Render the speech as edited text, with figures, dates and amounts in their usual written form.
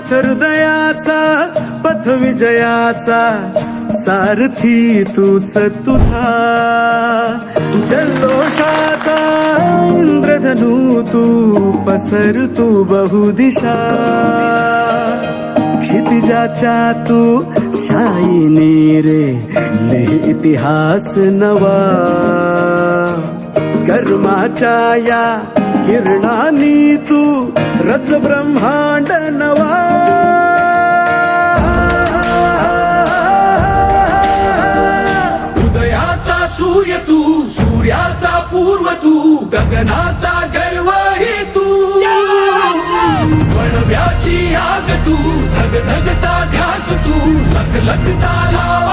पथ हृदयाचा पथ विजयाचा सारथी तूच तुझा जल्लोषाचा इंद्रधनू तू पसर तू बहुदिशा क्षितिजाच्या तू शाईनी रे लिह इतिहास नवा कर्माच्या या किरणांनी तू रच ब्रह्मांड नवा उदयाचा सूर्य तू सूर्याचा पूर्व तू गगनाचा गर्व हे तू वणव्याची आग तू धगधगता ध्यास तू लखलखता लाव